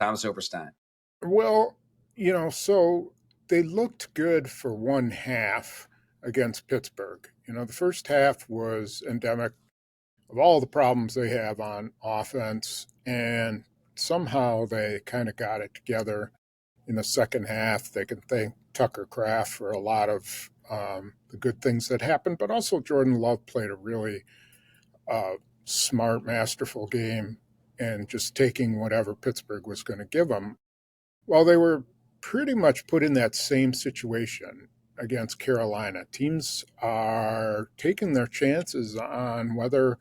Tom Silverstein. Well, so they looked good for one half against Pittsburgh. The first half was endemic of all the problems they have on offense, and somehow they kind of got it together in the second half. They can thank Tucker Kraft for a lot of the good things that happened, but also Jordan Love played a really uh, smart, masterful game and just taking whatever Pittsburgh was going to give them. Well, they were pretty much put in that same situation against Carolina. Teams are taking their chances on whether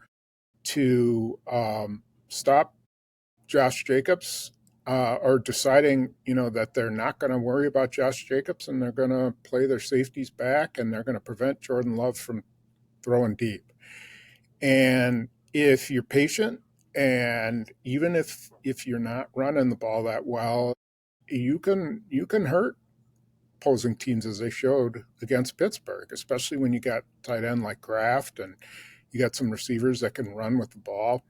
to stop Josh Jacobs or deciding, that they're not going to worry about Josh Jacobs and they're going to play their safeties back and they're going to prevent Jordan Love from throwing deep. And if you're patient and even if you're not running the ball that well, you can hurt opposing teams as they showed against Pittsburgh, especially when you got tight end like Kraft and you got some receivers that can run with the ball.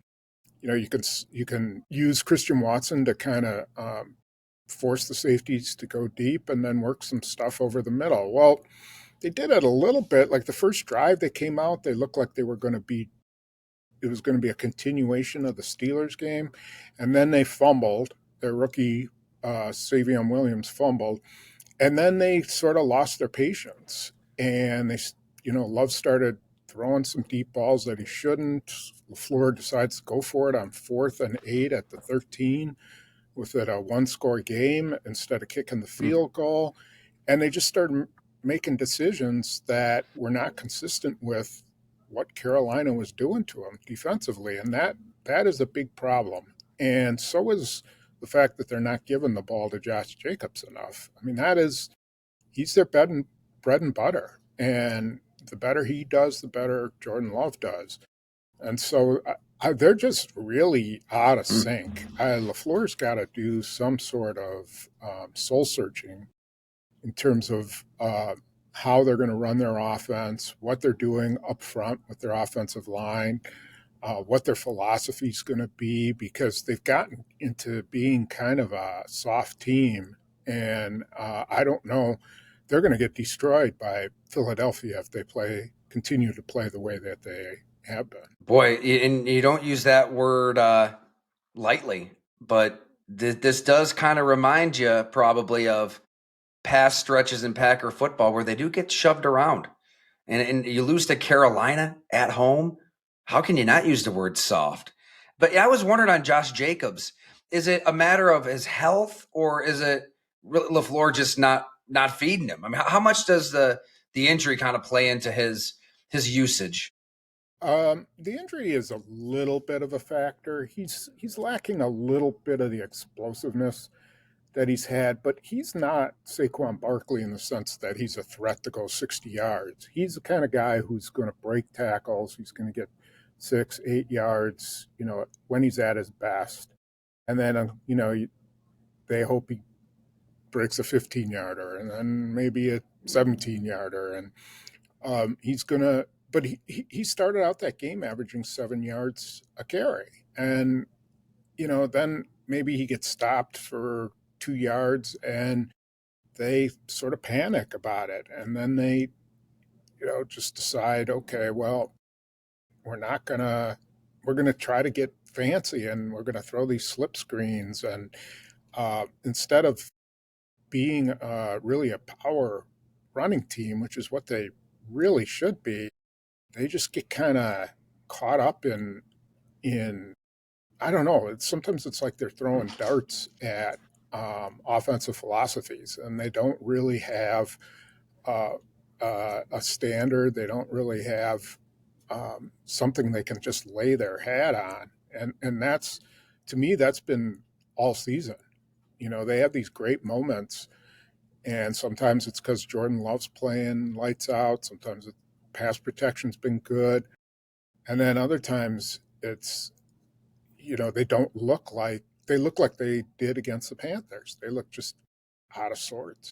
You can use Christian Watson to kind of force the safeties to go deep and then work some stuff over the middle. Well, they did it a little bit. Like the first drive they came out, they looked like they were going to be it was going to be a continuation of the Steelers game, and then they fumbled. Their rookie Savion Williams fumbled, and then they sort of lost their patience, and Love started throwing some deep balls that he shouldn't. LaFleur decides to go for it on 4th and 8 at the 13 with it a one-score game instead of kicking the Mm. field goal, and they just started making decisions that were not consistent with what Carolina was doing to them defensively, and that is a big problem. And so is the fact that they're not giving the ball to Josh Jacobs enough. I mean, he's their bread and butter, and the better he does, the better Jordan Love does. And so they're just really out of Mm. sync. LaFleur's got to do some sort of soul searching in terms of how they're going to run their offense, what they're doing up front with their offensive line, what their philosophy is going to be, because they've gotten into being kind of a soft team. And I don't know, they're going to get destroyed by Philadelphia if they continue to play the way that they have been. Boy, and you don't use that word lightly, but this does kind of remind you probably of past stretches in Packer football where they do get shoved around. And you lose to Carolina at home. How can you not use the word soft? But yeah, I was wondering on Josh Jacobs, is it a matter of his health or is it LaFleur just not feeding him? I mean, how much does the injury kind of play into his usage? The injury is a little bit of a factor. He's lacking a little bit of the explosiveness that he's had, but he's not Saquon Barkley in the sense that he's a threat to go 60 yards. He's the kind of guy who's going to break tackles. He's going to get 6, 8 yards, when he's at his best. And then, they hope he breaks a 15-yarder and then maybe a 17-yarder. And he's going to, but he started out that game averaging 7 yards a carry. And, then maybe he gets stopped for 2 yards and they sort of panic about it. And then they, just decide, okay, well, we're not going to, we're going to try to get fancy and we're going to throw these slip screens. And instead of being really a power running team, which is what they really should be, they just get kind of caught up in I don't know. Sometimes it's like they're throwing darts at offensive philosophies, and they don't really have uh, a standard. They don't really have something they can just lay their hat on, and that's to me that's been all season. They have these great moments, and sometimes it's because Jordan Love's playing lights out. Sometimes pass protection's been good, and then other times it's they don't look like they did against the Panthers. They look just out of sorts.